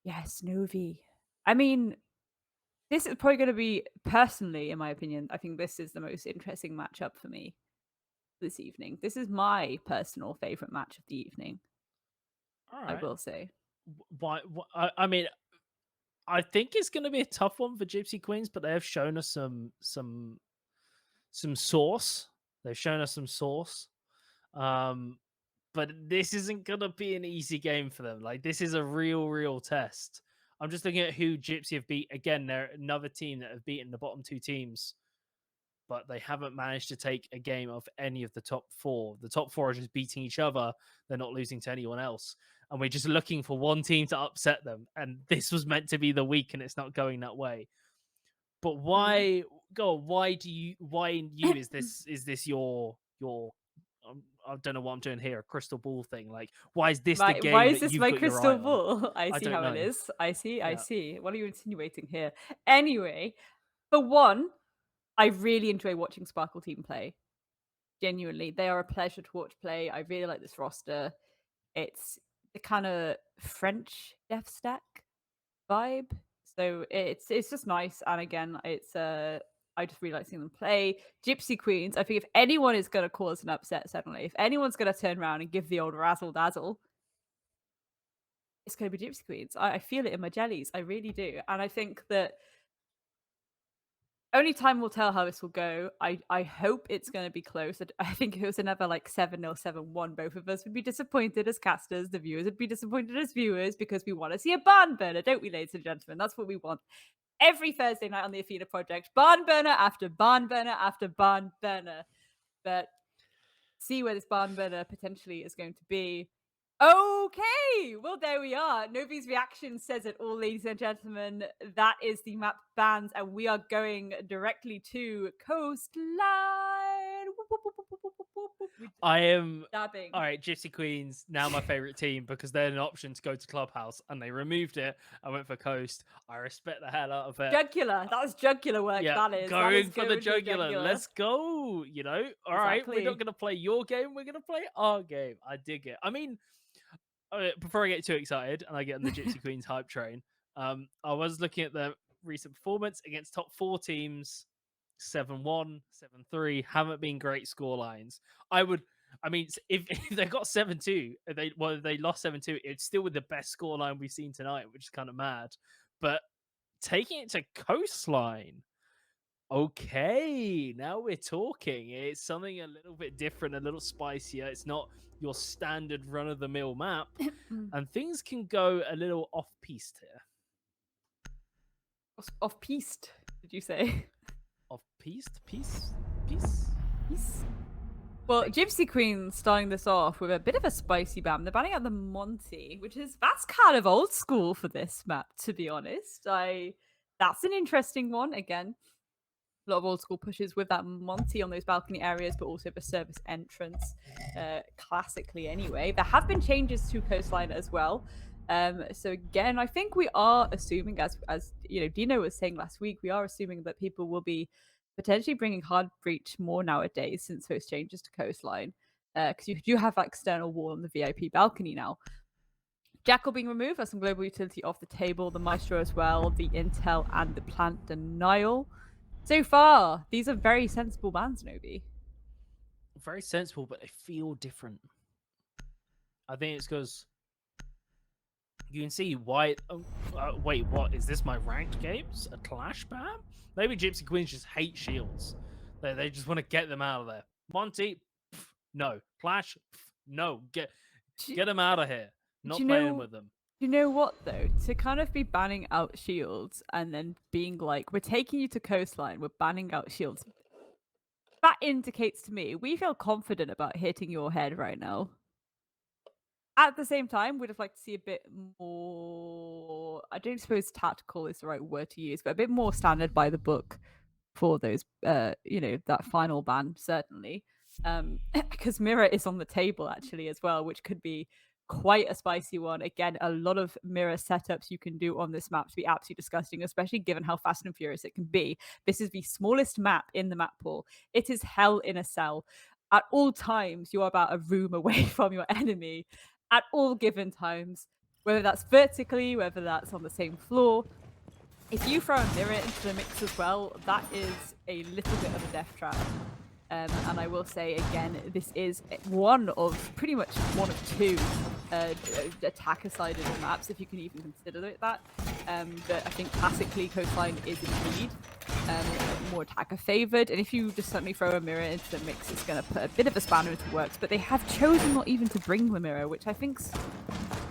Yes, Novi. I mean, this is probably gonna be personally, in my opinion, I think this is the most interesting matchup for me this evening. This is my personal favorite match of the evening, All I right. will say. Why? I mean, I think it's going to be a tough one for Gypsy Queens, but they have shown us some sauce. They've shown us some sauce. Um, but this isn't going to be an easy game for them. Like this is a real test. I'm just looking at who Gypsy have beat. Again, they're another team that have beaten the bottom two teams, but they haven't managed to take a game of any of the top four. The top four are just beating each other. They're not losing to anyone else. And we're just looking for one team to upset them. And this was meant to be the week, and it's not going that way. But Mm. why go on, why you is this your I don't know what I'm doing here, a crystal ball thing. Like, why is this the Why game is that this you've my got your eye crystal on? ball? I I see don't how it know. is. I Yeah. see. What are you insinuating here? Anyway, for one, I really enjoy watching Sparkle Team play. Genuinely, they are a pleasure to watch play. I really like this roster. It's the kind of French Death Stack vibe. So it's just nice. And again, I just really like seeing them play. Gypsy Queens, I think if anyone is gonna cause an upset suddenly, if anyone's gonna turn around and give the old razzle dazzle, it's gonna be Gypsy Queens. I feel it in my jellies. I really do. And I think that only time will tell how this will go. I hope it's gonna be close. I think if it was another like 7-0, 7-1, both of us would be disappointed as casters. The viewers would be disappointed as viewers because we want to see a barn burner, don't we, ladies and gentlemen? That's what we want. Every Thursday night on the Athena Project, barn burner after barn burner after barn burner. But see where this barn burner potentially is going to be. Okay, well, there we are. Novi's reaction says it all, ladies and gentlemen. That is the map bans, and we are going directly to Coastline. We I am dabbing. all right. Gypsy Queens now my favorite team because they're an option to go to Clubhouse, and they removed it. I went for Coast. I respect the hell out of it. Jugular. That was jugular work. Yeah, That is going for the going to the jugular. jugular. Let's go. All right. We're not Exactly. gonna play your game. We're gonna play our game. I dig it. I mean, before I get too excited and I get on the Gypsy Queens hype train, I was looking at their recent performance against top four teams. 7-1, 7-3 haven't been great score lines. I would, I mean, if they got 7-2, if they lost 7-2, it's still with the best score line we've seen tonight, which is kind of mad. But taking it to Coastline, okay, now we're talking. It's something a little bit different, a little spicier. It's not your standard run of the mill map, and things can go a little off piste here. Off piste, did you say? Off piste, piece. Peace. Well, Thank you. Gypsy Queen starting this off with a bit of a spicy ban. They're banning out the Monty, that's kind of old school for this map, to be honest. That's an interesting one. Again, a lot of old school pushes with that Monty on those balcony areas, but also the service entrance, classically anyway. There have been changes to Coastline as well. So again, I think we are assuming, as you know, Dino was saying last week, we are assuming that people will be potentially bringing hard breach more nowadays since those changes to Coastline, because you do have that external wall on the VIP balcony now. Jackal being removed, that's some global utility off the table, the Maestro as well, the Intel and the Plant Denial. So far, these are very sensible bans, Nobi. Very sensible, but they feel different. I think it's because you can see why. Wait, what is this? My ranked games? A clash ban? Maybe Gypsy Queens just hate shields. They just want to get them out of there. Monty, no. Clash, no. Do, Get them out of here. do Not you playing know? with them. You know what though? To kind of be banning out shields and then being like, "We're taking you to Coastline. We're banning out shields." That indicates to me we feel confident about hitting your head right now. At the same time, we'd have liked to see a bit more. I don't suppose tactical is the right word to use, but a bit more standard by the book for those. That final ban certainly, because mirror is on the table actually as well, which could be quite a spicy one. Again, a lot of mirror setups you can do on this map to be absolutely disgusting, especially given how fast and furious it can be. This is the smallest map in the map pool. It is hell in a cell. At all times, you're about a room away from your enemy. At all given times, whether that's vertically, whether that's on the same floor. If you throw a mirror into the mix as well, that is a little bit of a death trap. And I will say again, this is one of pretty much one of two attacker-sided maps, if you can even consider it that. But I think classically Coastline is indeed more attacker-favored, and if you just suddenly throw a mirror into the mix, it's going to put a bit of a spanner into works. But they have chosen not even to bring the mirror, which I think's,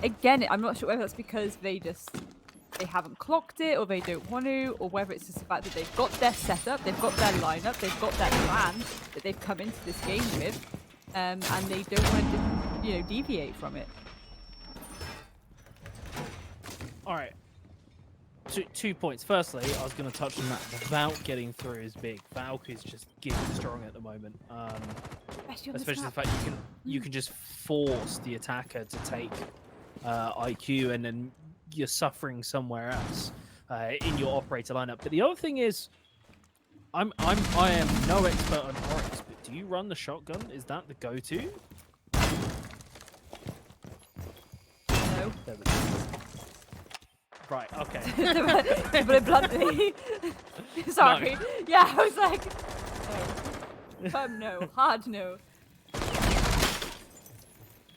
again, I'm not sure whether that's because they haven't clocked it, or they don't want to, or whether it's just the fact that they've got their setup, they've got their lineup, they've got their plan that they've come into this game with, and they don't want to, deviate from it. All right. 2 points. Firstly, I was going to touch on that. The Valk getting through is big. Valk is just getting strong at the moment. Especially the fact you can just force the attacker to take IQ, and then you're suffering somewhere else in your operator lineup. But the other thing is, I am no expert on Oryx, but do you run the shotgun? Is that the go-to? No. Right, okay. To put it bluntly. Sorry. No. Yeah, I was like, no. Hard no.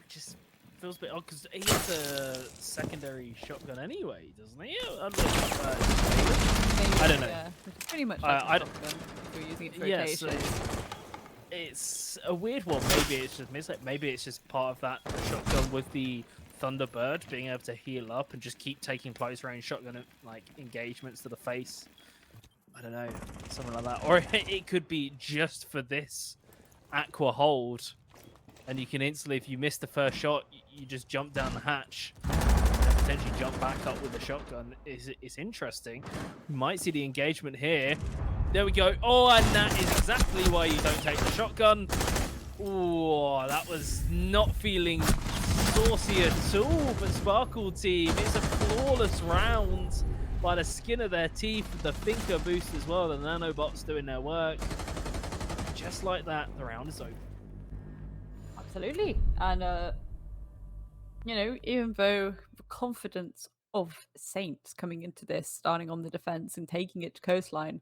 Just feels a bit odd because he has a secondary shotgun anyway, doesn't he? I don't know. Yeah, it's pretty much like a shotgun if you're using it for rotation. It's a weird one. Maybe it's just maybe it's just part of that shotgun with the Thunderbird being able to heal up and just keep taking close range shotgun engagements to the face. I don't know, something like that. Or it could be just for this Aqua hold, and you can instantly, if you miss the first shot, you just jump down the hatch and potentially jump back up with the shotgun. It's interesting. We might see the engagement here. There we go. Oh, and that is exactly why you don't take the shotgun. Oh, that was not feeling saucy at all, but Sparkle team, it's a flawless round by the skin of their teeth, the Thinker boost as well, the nanobots doing their work. Just like that, the round is over. Absolutely. And, even though the confidence of Saints coming into this, starting on the defense and taking it to Coastline,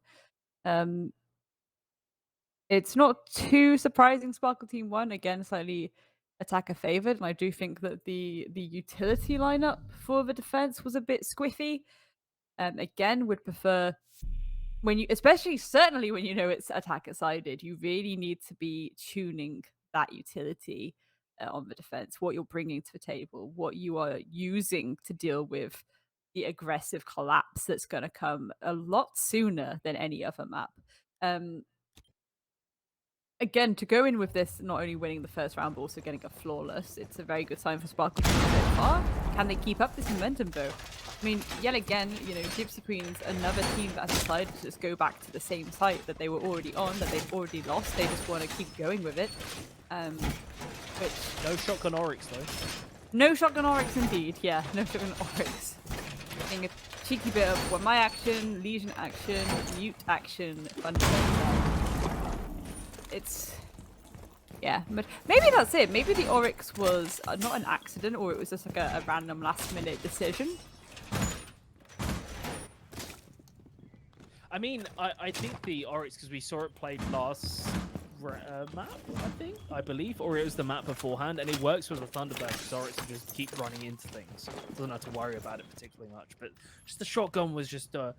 it's not too surprising Sparkle Team won. Again, slightly attacker favored, and I do think that the utility lineup for the defense was a bit squiffy. Again, would prefer certainly when you know it's attacker sided, you really need to be tuning that utility on the defense, what you're bringing to the table, what you are using to deal with the aggressive collapse that's going to come a lot sooner than any other map. Again, to go in with this, not only winning the first round, but also getting a flawless, it's a very good sign for Sparkle so far. Can they keep up this momentum, though? I mean, yet again, Gypsy Queens, another team that has decided to just go back to the same site that they were already on, that they've already lost. They just want to keep going with it. No shotgun Oryx, though. No shotgun Oryx, indeed. Yeah, no shotgun Oryx. Getting a cheeky bit of my action, Legion action, mute action, Thunderbird. It's, yeah, but maybe that's it. Maybe the Oryx was not an accident, or it was just like a random last-minute decision. I mean, I think the Oryx, because we saw it played last map, I believe, or it was the map beforehand, and it works with the Thunderbird, because Oryx can just keep running into things. Doesn't have to worry about it particularly much, but just the shotgun was just a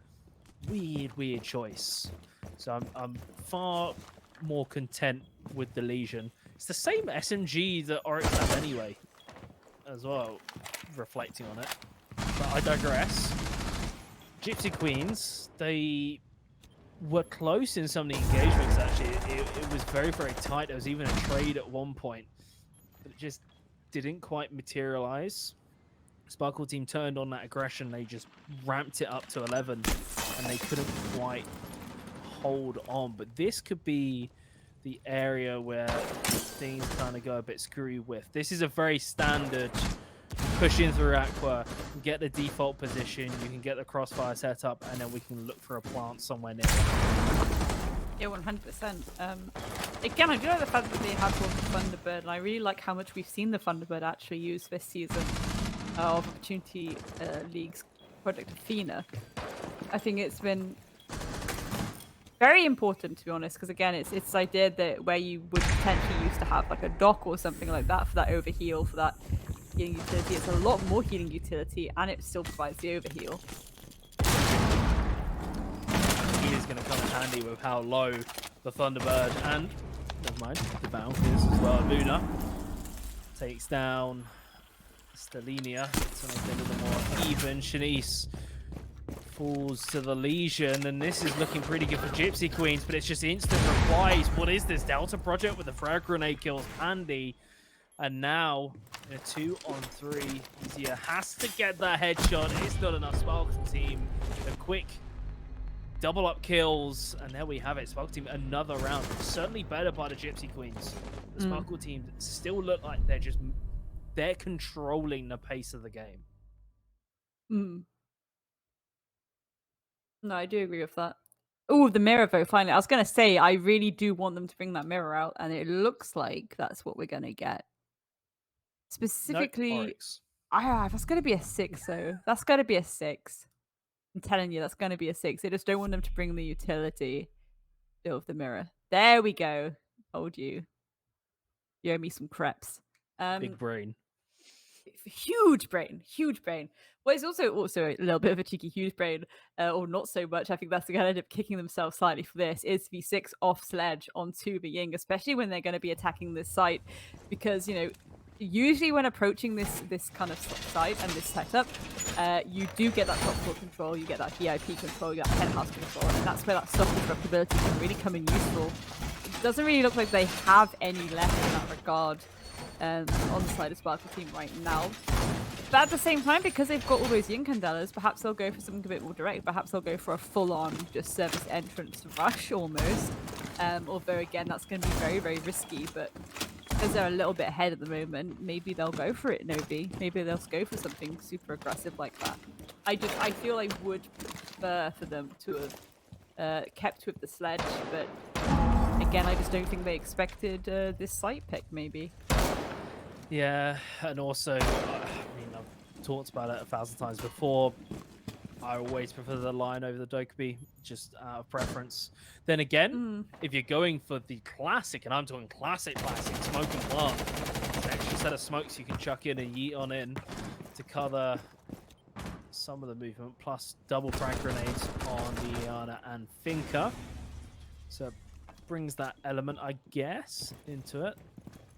weird choice. So I'm far more content with the Legion. It's the same SMG that Oryx has anyway, as well, reflecting on it. But I digress. Gypsy Queens, they were close in some of the engagements, actually. It was very tight. There was even a trade at one point, but it just didn't quite materialize. Sparkle team turned on that aggression. They just ramped it up to 11, and they couldn't quite hold on. But this could be the area where things kind of go a bit screwy with. This is a very standard push in through Aqua, get the default position, you can get the crossfire set up, and then we can look for a plant somewhere near. Yeah, 100%. Again, I do like the fact that they have one Thunderbird, and I really like how much we've seen the Thunderbird actually used this season. of Opportunity League's Project Athena. I think it's been very important, to be honest, because again, it's this idea that where you would potentially used to have like a dock or something like that for that overheal, for that healing utility, it's a lot more healing utility, and it still provides the overheal. He is going to come in handy with how low the Thunderbird and, never mind, the Bound is as well. Luna takes down Stelinia to make it a little more even. Shanice falls to the Legion, and this is looking pretty good for Gypsy Queens, but it's just instant replies. What is this? Delta Project with the frag grenade kills Pandy. And now, in a 2-on-3, Izia has to get that headshot. It's not enough. Sparkle Team, a quick double up kills, and there we have it. Sparkle Team, another round. Certainly better by the Gypsy Queens. The Sparkle Team still look like they're controlling the pace of the game. No, I do agree with that. Oh, the mirror vote, finally. I was going to say, I really do want them to bring that mirror out, and it looks like that's what we're going to get. Specifically, that's going to be a 6, though. That's going to be a 6. I'm telling you, that's going to be a 6. They just don't want them to bring the utility of the mirror. There we go. Told you. You owe me some crepes. Big brain. Huge brain. Well, it's also a little bit of a cheeky huge brain, or not so much. I think that's going to end up kicking themselves slightly for this. Is V6 off sledge onto the Ying, especially when they're going to be attacking this site, because usually when approaching this kind of site and this setup, you do get that top floor control, you get that VIP control, you get that penthouse control, and that's where that soft disruptability can really come in useful. It doesn't really look like they have any left in that regard. On the side of Sparkle Team right now. But at the same time, because they've got all those Yin Candelas, perhaps they'll go for something a bit more direct. Perhaps they'll go for a full-on just service entrance rush almost. Although, again, that's going to be very, very risky. But because they're a little bit ahead at the moment, maybe they'll go for it, Novi. Maybe they'll go for something super aggressive like that. I feel I would prefer for them to have kept with the sledge. But again, I just don't think they expected this site pick, maybe. Yeah, and also, I've talked about it 1,000 times before. I always prefer the Lion over the Dokkaebi, just out of preference. Then again, if you're going for the classic, and I'm talking classic, smoking plant, it's an extra set of smokes you can chuck in and yeet on in to cover some of the movement, plus double frag grenades on the Iana and Finka. So brings that element, I guess, into it.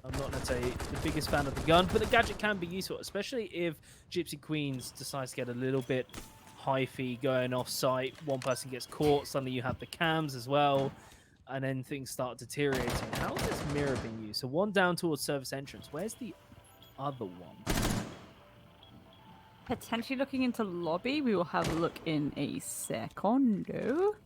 I'm not necessarily the biggest fan of the gun, but the gadget can be useful, especially if Gypsy Queens decides to get a little bit hyphy going off-site. One person gets caught, suddenly you have the cams as well, and then things start deteriorating. How is this mirror being used? So one down towards service entrance. Where's the other one? Potentially looking into lobby. We will have a look in a secondo.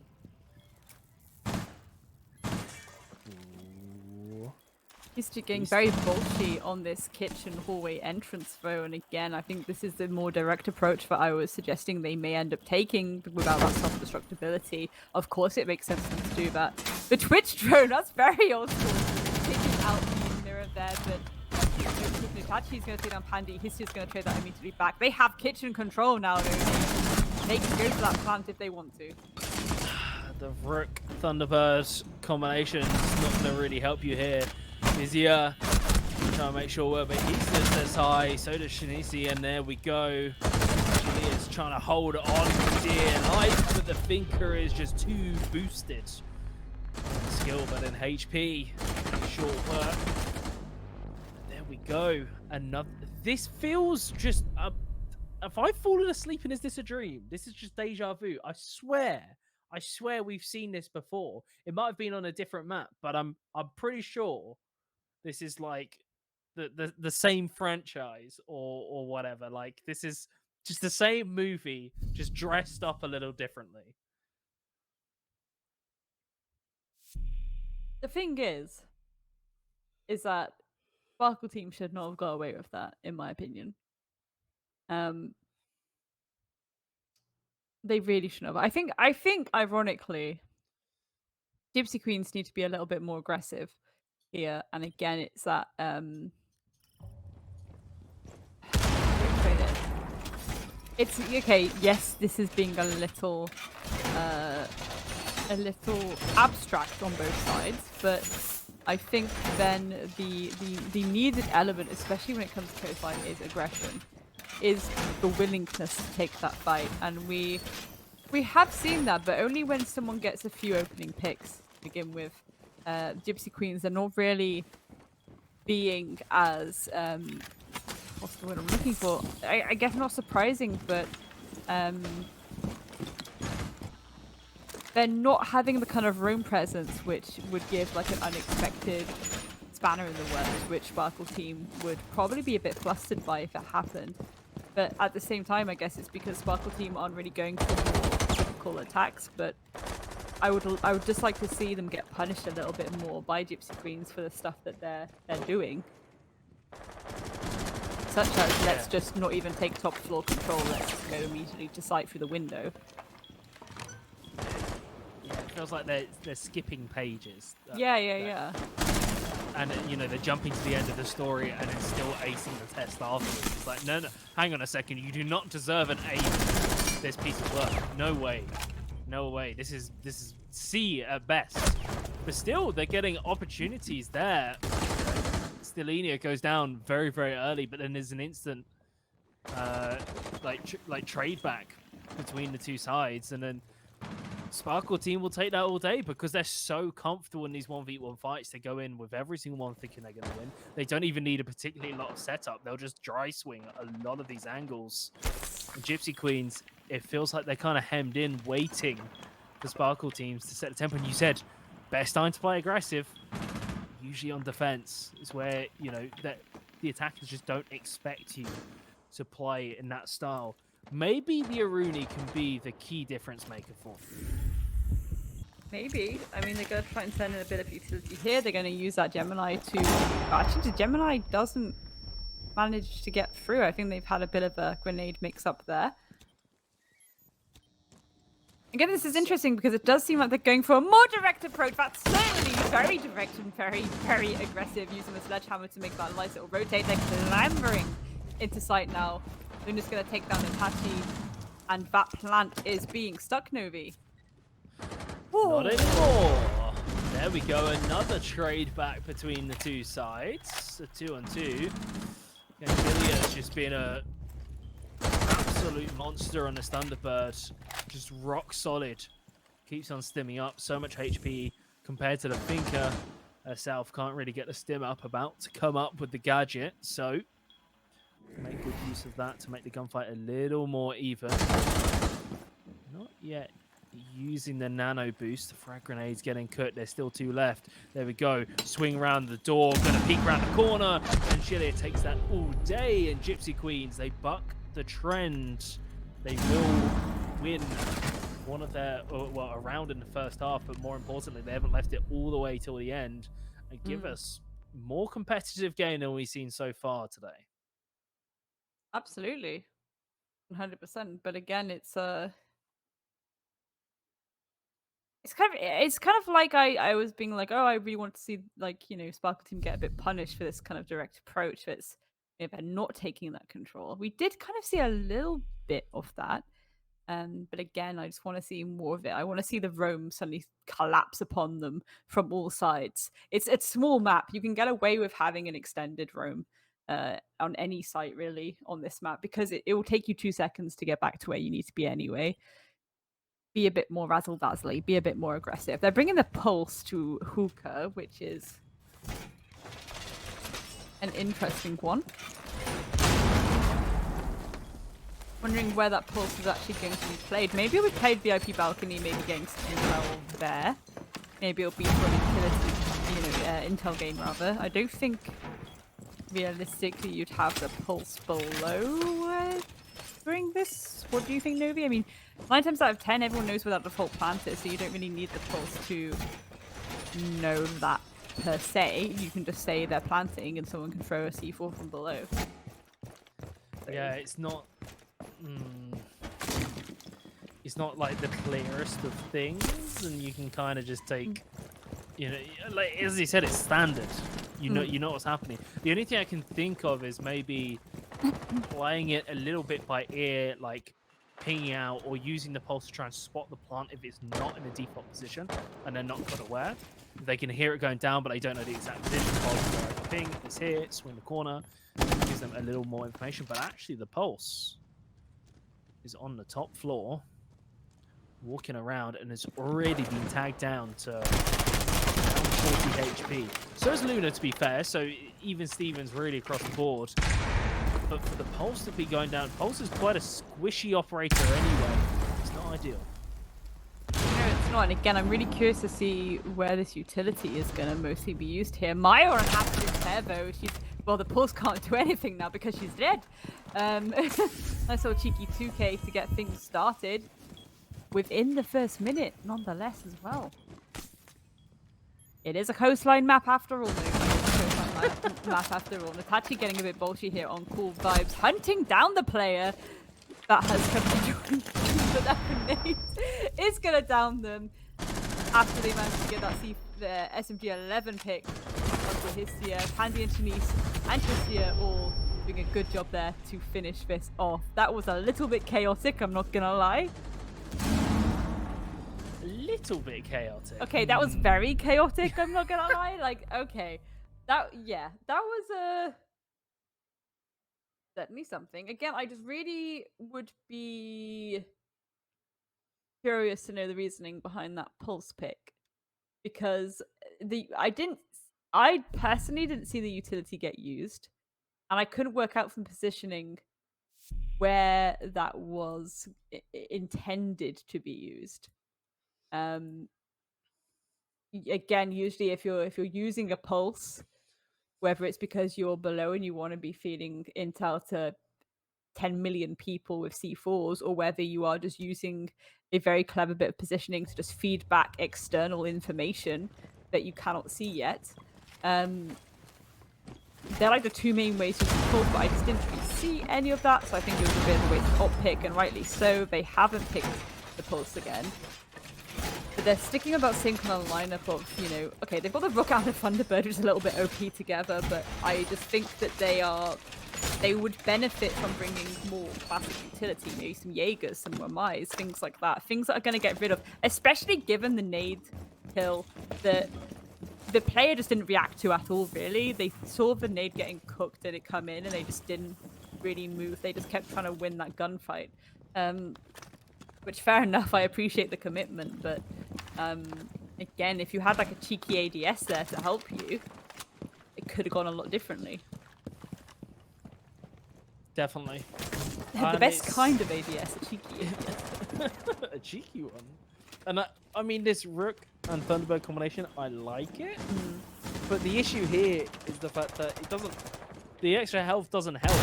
He's getting very bulky on this kitchen hallway entrance though, and again, I think this is the more direct approach that I was suggesting they may end up taking without that self-destructibility. Of course, it makes sense for them to do that. The Twitch drone, that's very old school. Taking out the mirror there, but Nukachi's going to take down Pandy. Histy's going to trade that immediately back. They have kitchen control now, though. They can go for that plant if they want to. The Rook Thunderbird combination is not going to really help you here. Izia trying to make sure but he says high, so does Shanisi, and there we go. She is trying to hold on for dear life, but the Finker is just too boosted. Skill, but in HP, short work. There we go. Another. This feels just. Have I fallen asleep and is this a dream? This is just deja vu. I swear we've seen this before. It might have been on a different map, but I'm pretty sure this is like the same franchise or whatever. Like this is just the same movie, just dressed up a little differently. The thing is that Sparkle Team should not have got away with that, in my opinion. They really shouldn't have. I think ironically, Gypsy Queens need to be a little bit more aggressive here. And again, it's that It's okay. Yes, this is being uh, a little abstract on both sides, but I think then the needed element, especially when it comes to co-fight, is aggression, is the willingness to take that fight, and we have seen that, but only when someone gets a few opening picks to begin with. Gypsy Queens are not really being as what's the word I'm looking for? I guess not surprising, but um, they're not having the kind of room presence which would give like an unexpected spanner in the works, which Sparkle Team would probably be a bit flustered by if it happened. But at the same time, I guess it's because Sparkle Team aren't really going for more typical attacks. But I would just like to see them get punished a little bit more by Gypsy Queens for the stuff that they're doing. Such as, let's just not even take top floor control, let's just go immediately to sight through the window. Yeah, it feels like they're skipping pages. Yeah. And you know, they're jumping to the end of the story and then still acing the test afterwards. It's like, no, hang on a second, you do not deserve an A for this piece of work. No way. No way. This is C at best. But still, they're getting opportunities there. Stellenia goes down very, very early, but then there's an instant like trade back between the two sides, and then Sparkle Team will take that all day because they're so comfortable in these 1v1 fights. They go in with every single one thinking they're going to win. They don't even need a particularly lot of setup. They'll just dry swing a lot of these angles. And Gypsy Queens, it feels like they're kind of hemmed in, waiting for Sparkle Teams to set the tempo. And you said, best time to play aggressive. Usually on defense is where, you know, that the attackers just don't expect you to play in that style. Maybe the Aruni can be the key difference maker for them. Maybe. I mean, they're going to try and send in a bit of utility here. They're going to use that Gemini to... Actually, the Gemini doesn't manage to get through. I think they've had a bit of a grenade mix-up there. Again, this is interesting because it does seem like they're going for a more direct approach. That's certainly very direct and very, very aggressive, using the sledgehammer to make that nice little rotate. They're clambering into sight now. Luna's going to take down Itachi, and that plant is being stuck, Novi. Not anymore. There we go. Another trade back between the two sides. A 2-on-2. And Gillia's just been a absolute monster on this Thunderbird. Just rock solid. Keeps on stimming up. So much HP compared to the Thinker herself. Can't really get the stim up. About to come up with the gadget. So make good use of that to make the gunfight a little more even. Not yet using the nano boost. The frag grenades getting cut. There's still two left. There we go. Swing around the door. Gonna peek around the corner. And Chile takes that all day. And Gypsy Queens, they buck the trend. They will win one of their, well, a round in the first half. But more importantly, they haven't left it all the way till the end. And give us more competitive game than we've seen so far today. Absolutely. 100%. But again, it's kind of like I was being like, oh, I really want to see, like, you know, Sparkle Team get a bit punished for this kind of direct approach. It's if they're not taking that control. We did kind of see a little bit of that. But again, I just want to see more of it. I want to see the roam suddenly collapse upon them from all sides. It's a small map. You can get away with having an extended roam on any site really on this map because it will take you 2 seconds to get back to where you need to be anyway. Be a bit more razzle-dazzly, be a bit more aggressive. They're bringing the pulse to Hookah, which is an interesting one. Wondering where that pulse is actually going to be played. Maybe we played VIP balcony, maybe getting some intel there. Maybe it'll be for an utility, you know, intel game rather. I don't think realistically you'd have the pulse below during this. What do you think, Novi? I mean, 9 times out of 10, everyone knows where that default plant is, so you don't really need the pulse to know that per se. You can just say they're planting and someone can throw a C4 from below. Yeah, it's not... it's not like the clearest of things, and you can kind of just take, you know, like as you said, it's standard. You know what's happening. The only thing I can think of is maybe playing it a little bit by ear, like pinging out or using the pulse to try and spot the plant if it's not in a default position and they're not caught aware. They can hear it going down, but they don't know the exact position. Pulse, ping, it's here, swing the corner, gives them a little more information. But actually, the pulse is on the top floor, walking around, and has already been tagged down to around 40 HP. So is Luna, to be fair. So even Stevens really across the board. But for the Pulse to be going down, Pulse is quite a squishy operator anyway. It's not ideal. No, it's not. And again, I'm really curious to see where this utility is going to mostly be used here. Maya on half this hair, though. Well, the Pulse can't do anything now because she's dead. Nice little cheeky 2K to get things started within the first minute, nonetheless, as well. It is a coastline map after all, map after all. Natachi getting a bit bolshy here on Cool Vibes, hunting down the player that has come to join. But that grenade is gonna down them after they managed to get that the SMG-11 pick onto Hystia. Pandy and Shanice and Hystia all doing a good job there to finish this off. That was a little bit chaotic, I'm not gonna lie. Little bit chaotic. Okay, that was very chaotic, I'm not gonna lie. Like, okay. That was certainly something. Again, I just really would be curious to know the reasoning behind that pulse pick. Because I personally didn't see the utility get used. And I couldn't work out from positioning where that was intended to be used. Again, usually if you're using a pulse, whether it's because you're below and you want to be feeding intel to 10 million people with C4s, or whether you are just using a very clever bit of positioning to just feed back external information that you cannot see yet. They're like the two main ways to use the pulse, but I just didn't really see any of that, so I think it was a bit of a waste of pick, and rightly so. They haven't picked the pulse again. But they're sticking about same kind of lineup of, you know, okay, they've got the Rook and the Thunderbird, which is a little bit OP together, but I just think that they would benefit from bringing more classic utility, maybe some Jaegers, some Wamais, things like that. Things that are going to get rid of, especially given the nade kill that the player just didn't react to at all, really. They saw the nade getting cooked and it come in, and they just didn't really move. They just kept trying to win that gunfight. Which, fair enough, I appreciate the commitment, but again, if you had like a cheeky ADS there to help you, it could have gone a lot differently. Definitely. The best kind of ADS, a cheeky ADS. A cheeky one. And I mean, this Rook and Thunderbird combination, I like it. But the issue here is the fact that it doesn't... The extra health doesn't help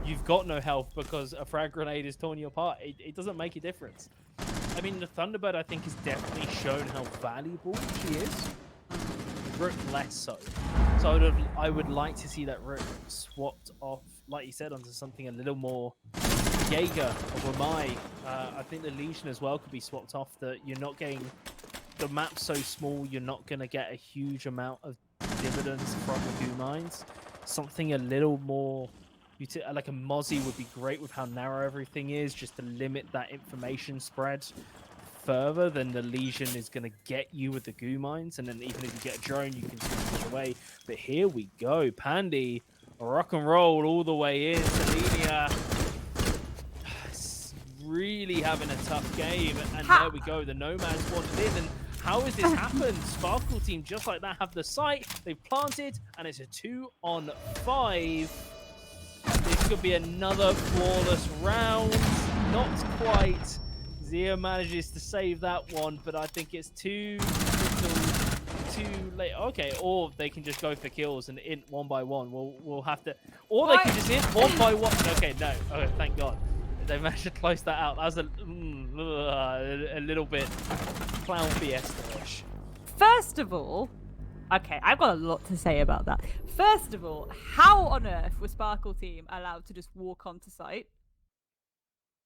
if you've got no health because a frag grenade is torn you apart. It doesn't make a difference. I mean, the Thunderbird, I think, has definitely shown how valuable she is. Rook less so. So I would like to see that Rook swapped off, like you said, onto something a little more Jaeger or Wamai. I think the Legion as well could be swapped off. That you're not getting the map's so small, you're not going to get a huge amount of dividends from the goo mines. Something a little more, like a Mozzie would be great with how narrow everything is, just to limit that information spread further than the Legion is going to get you with the goo mines. And then even if you get a drone, you can switch it away. But here we go. Pandy, rock and roll all the way in. Selenia really having a tough game. And there we go. The Nomads wanted in. And how has this happened? Sparkle team, just like that, have the site. They've planted. And it's a 2-on-5. This could be another flawless round. Not quite. Zia manages to save that one, but I think it's too late. Okay, or they can just go for kills and int one by one. We'll have to, or they can just int one by one. Okay, no. Okay, thank God they managed to close that out. That was a little bit clown fiesta-ish. First of all, okay, I've got a lot to say about that. First of all, how on earth was Sparkle team allowed to just walk onto site?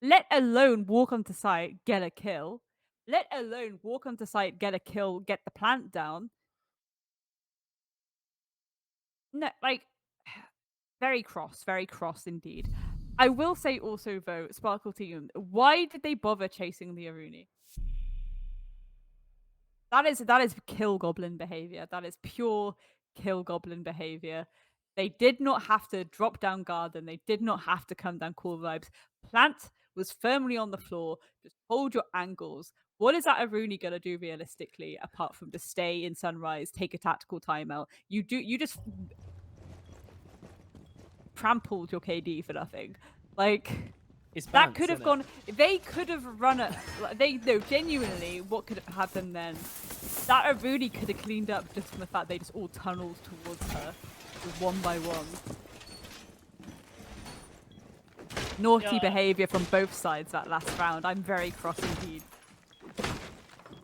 Let alone walk onto site, get a kill. Let alone walk onto site, get a kill, get the plant down. No, like, Very cross indeed. I will say also though, Sparkle Team, why did they bother chasing the Aruni? That is kill goblin behavior. That is pure kill goblin behavior. They did not have to drop down garden. They did not have to come down cool vibes. Plant was firmly on the floor. Just hold your angles. What is that Aruni gonna do realistically, apart from just stay in Sunrise, take a tactical timeout? You just trampled your KD for nothing. Like It's that bants, could have isn't gone. it? They could have run it. They no, genuinely, what could have happened then? That Aruni could have cleaned up just from the fact they just all tunneled towards her, just one by one. Naughty behavior from both sides that last round. I'm very cross indeed.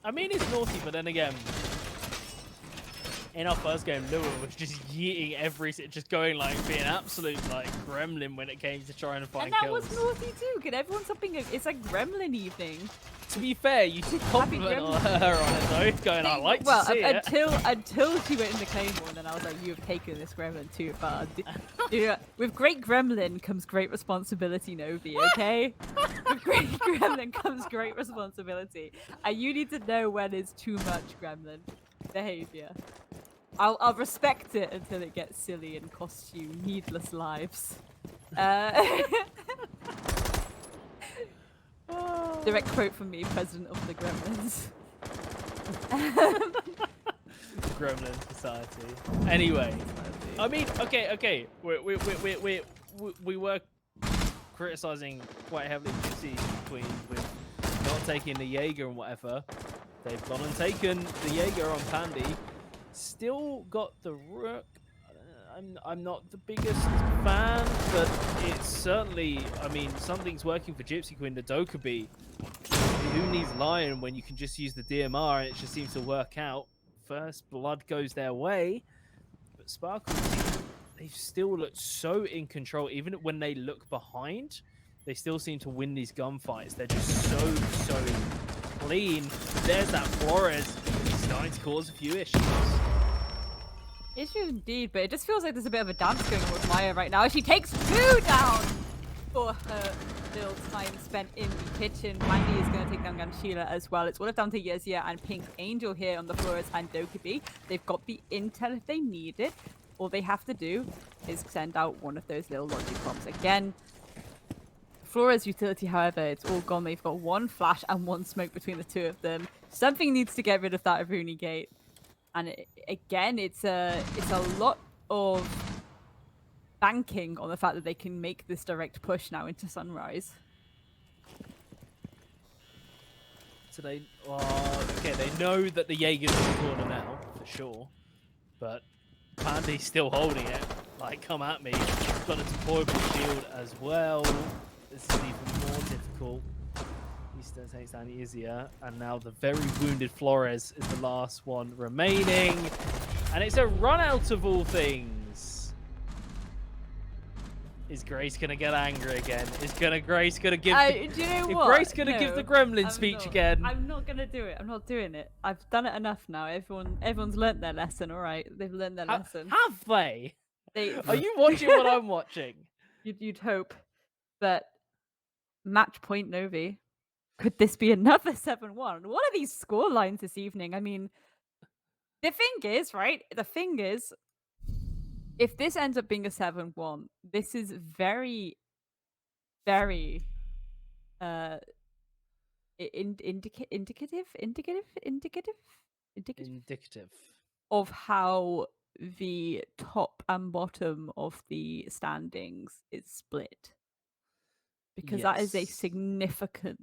I mean, it's naughty, but then again, in our first game, Lua was just yeeting just going like being absolute like gremlin when it came to trying to find And that kills. was naughty too. Could everyone something? It's like gremlin evening. To be fair, you did compliment her on it though, going, I like to see it. Until she went in the Claymore, and then I was like, you have taken this gremlin too far. With great gremlin comes great responsibility, Novi, okay? With great gremlin comes great responsibility. And you need to know when is too much gremlin behavior. I'll respect it until it gets silly and costs you needless lives. Direct quote from me, president of the Gremlins. Gremlin Society. Anyway, I mean, okay. We were criticizing quite heavily GYPSY Queen with not taking the Jaeger and whatever. They've gone and taken the Jaeger on Pandy. Still got the Rook. I'm not the biggest fan, but it's certainly, I mean, something's working for GYPSY Queen, the Dokkaebi. Who needs Lion when you can just use the DMR and it just seems to work out? First blood goes their way, but Sparkle, they still look so in control. Even when they look behind, they still seem to win these gunfights. They're just so clean. There's that Flores. He's starting to cause a few issues. Issues indeed, but it just feels like there's a bit of a dance going on with Maya right now. She takes 2 down for her little time spent in the kitchen. Mandy is going to take down Ganshila as well. It's all down to Yezia and Pink Angel here on the Flores and Dokkaebi. They've got the intel if they need it. All they have to do is send out one of those little logic bombs. Again, Flores utility, however, it's all gone. They've got 1 flash and 1 smoke between the 2 of them. Something needs to get rid of that Aruni gate. And again, it's a lot of banking on the fact that they can make this direct push now into Sunrise. So they know that the Jaeger's in the corner now, for sure. But Pandy's still holding it. Like, come at me. Got a deployable shield as well. This is even more difficult. Eastern takes down easier, and now the very wounded Flores is the last one remaining, and it's a run out of all things. Is Grace gonna get angry again? Is Grace gonna give? Do you know what? Grace gonna give the Gremlin speech again? I'm not gonna do it. I'm not doing it. I've done it enough now. Everyone's learnt their lesson. All right, they've learned their lesson. Have they? Are you watching what I'm watching? You'd hope, but match point Novi. Could this be another 7-1? What are these score lines this evening? I mean, the thing is, right? The thing is, if this ends up being a 7-1, this is very, very indicative of how the top and bottom of the standings is split. Because that is a significant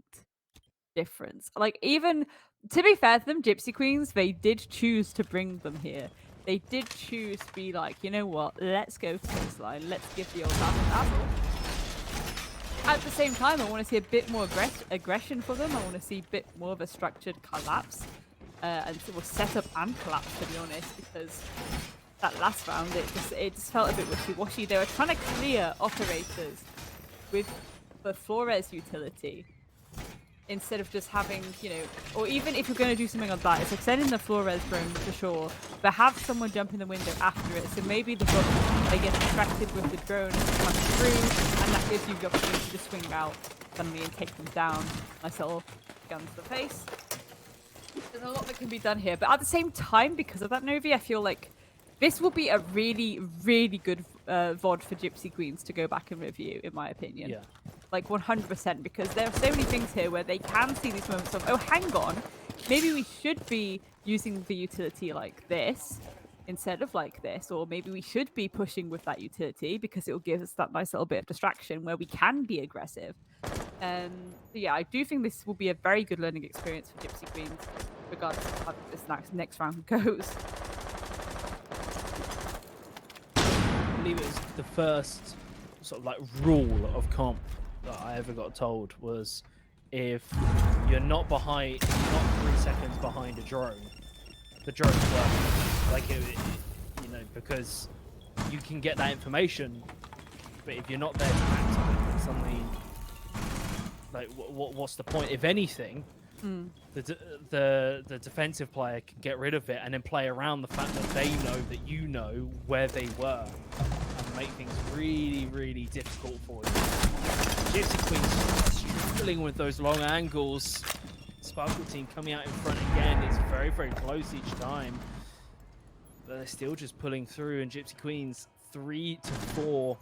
difference. Like, even to be fair to them, GYPSY Queens, they did choose to bring them here. They did choose to be like, you know what, let's go to this line, let's give the old battle. At the same time, I want to see a bit more aggression for them. I want to see a bit more of a structured collapse. And so we'll set up and collapse, to be honest, because that last round, it just felt a bit wishy-washy. They were trying to clear operators with the Flores utility, instead of just having, you know, or even if you're going to do something like that, it's like sending the Flores drone for sure, but have someone jump in the window after it. So maybe the book They get distracted with the drone as it comes through, and that gives you the opportunity to swing out suddenly and take them down. Nice little gun to the face. There's a lot that can be done here, but at the same time, because of that, Novi, I feel like this will be a really, really good VOD for Gypsy Queens to go back and review, in my opinion. Yeah. Like 100%, because there are so many things here where they can see these moments of, oh, hang on, maybe we should be using the utility like this instead of like this, or maybe we should be pushing with that utility because it will give us that nice little bit of distraction where we can be aggressive. So yeah, I do think this will be a very good learning experience for Gypsy Queens, regardless of how this next round goes. I believe it was the first sort of like rule of comp that I ever got told was if you're not 3 seconds behind a drone, the drone's working. Like because you can get that information, but if you're not there to act on it, then suddenly, like, what's the point? If anything, the defensive player can get rid of it and then play around the fact that they know that you know where they were and make things really, really difficult for you. Gypsy Queen's struggling with those long angles. Sparkle team coming out in front again. It's very, very close each time. But they're still just pulling through, and Gypsy Queens 3-4.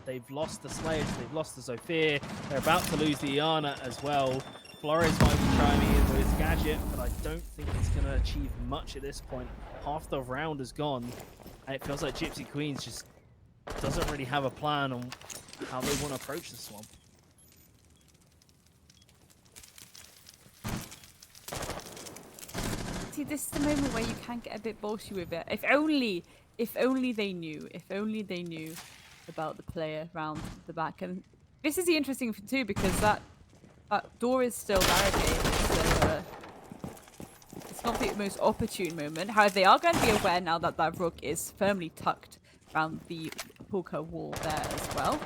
They've lost the Sledge, they've lost the Zofia. They're about to lose the Iana as well. Flores might be trying in with his gadget, but I don't think it's going to achieve much at this point. Half the round is gone, and it feels like Gypsy Queens just doesn't really have a plan on how they want to approach this one. See, this is the moment where you can get a bit bullshit with it. If only they knew about the player around the back. And this is the interesting thing too, because that door is still barricaded, so it's not the most opportune moment. However, they are going to be aware now that that rug is firmly tucked around the Pulka wall there as well.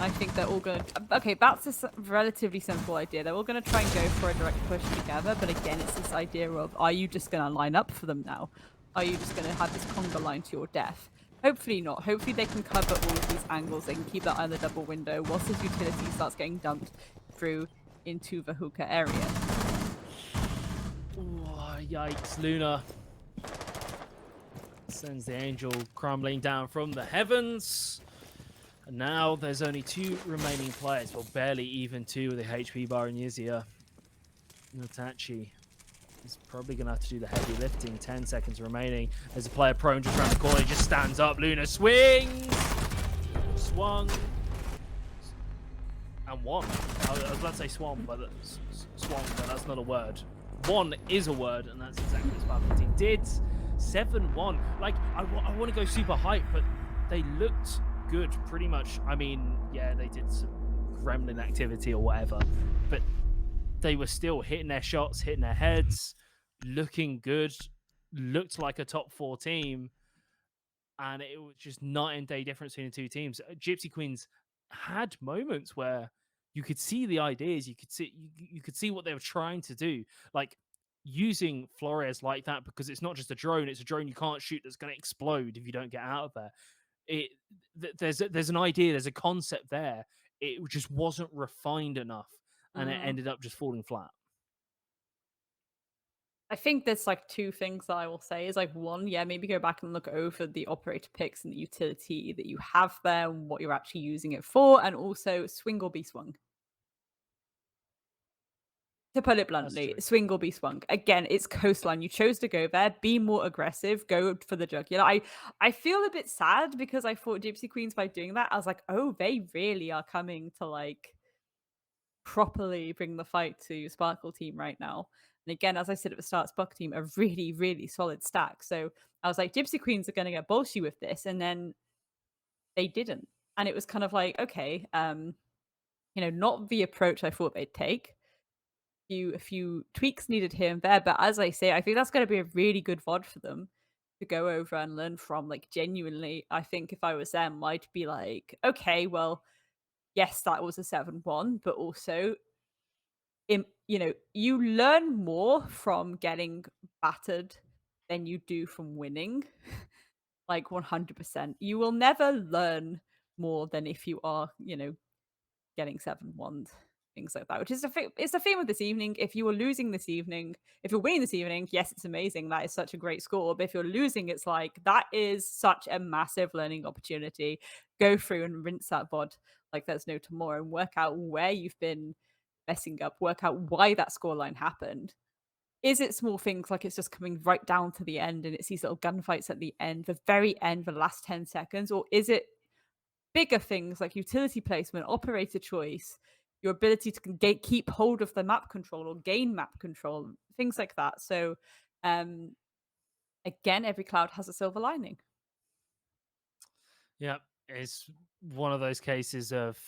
I think they're all going to... Okay, that's a relatively simple idea. They're all going to try and go for a direct push together, but again, it's this idea of, are you just going to line up for them now? Are you just going to have this conga line to your death? Hopefully not. Hopefully they can cover all of these angles. They can keep that eye on the double window whilst this utility starts getting dumped through into the hookah area. Oh, yikes, Luna sends the angel crumbling down from the heavens. And now there's only 2 remaining players. Well, barely even 2 with a HP bar in Yizia. Nutachi is probably going to have to do the heavy lifting. 10 seconds remaining. There's a player prone just around the corner. He just stands up. Luna swings. Swung. And won. I was about to say swung, but that's not a word. One is a word, and that's exactly what Sparkle team did. 7-1. Like, I want to go super hype, but they looked good pretty much. I mean, yeah, they did some gremlin activity or whatever, but they were still hitting their shots, hitting their heads, looking good, looked like a top 4 team, and it was just night and day difference between the 2 teams. Gypsy Queens had moments where you could see the ideas, you could see what they were trying to do, like using Flores like that, because it's not just a drone, it's a drone you can't shoot that's going to explode if you don't get out of there. There's an idea, there's a concept there. It just wasn't refined enough, and it ended up just falling flat. I think there's like 2 things that I will say is like, one, yeah, maybe go back and look over the operator picks and the utility that you have there and what you're actually using it for, and also swing or be swung. To put it bluntly, swing or be swung. Again, it's coastline. You chose to go there. Be more aggressive. Go for the jugular. I feel a bit sad because I thought Gypsy Queens, by doing that, I was like, oh, they really are coming to like properly bring the fight to Sparkle team right now. And again, as I said at the start, Sparkle team a really, really solid stack. So I was like, Gypsy Queens are going to get bullshit with this, and then they didn't. And it was kind of like, okay, not the approach I thought they'd take. A few tweaks needed here and there, but as I say, I think that's going to be a really good VOD for them to go over and learn from. Like, genuinely, I think if I was them, I'd be like, okay, well, yes, that was a 7-1, but also, you learn more from getting battered than you do from winning. like 100%. You will never learn more than if you are, getting 7-1, things like that, which is it's the theme of this evening. If you were losing this evening, if you're winning this evening, yes, it's amazing. That is such a great score. But if you're losing, it's like that is such a massive learning opportunity. Go through and rinse that VOD like there's no tomorrow and work out where you've been messing up, work out why that scoreline happened. Is it small things like it's just coming right down to the end and it's these little gunfights at the end, the very end, the last 10 seconds? Or is it bigger things like utility placement, operator choice, your ability to keep hold of the map control or gain map control, things like that. So, um, again, every cloud has a silver lining. Yeah, it's one of those cases of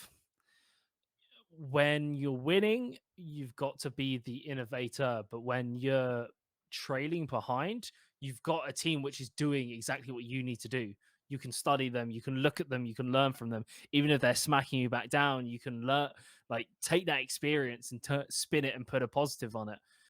when you're winning, you've got to be the innovator, but when you're trailing behind, you've got a team which is doing exactly what you need to do. You can study them, you can look at them, you can learn from them. Even if they're smacking you back down, you can learn, like take that experience and spin it and put a positive on it.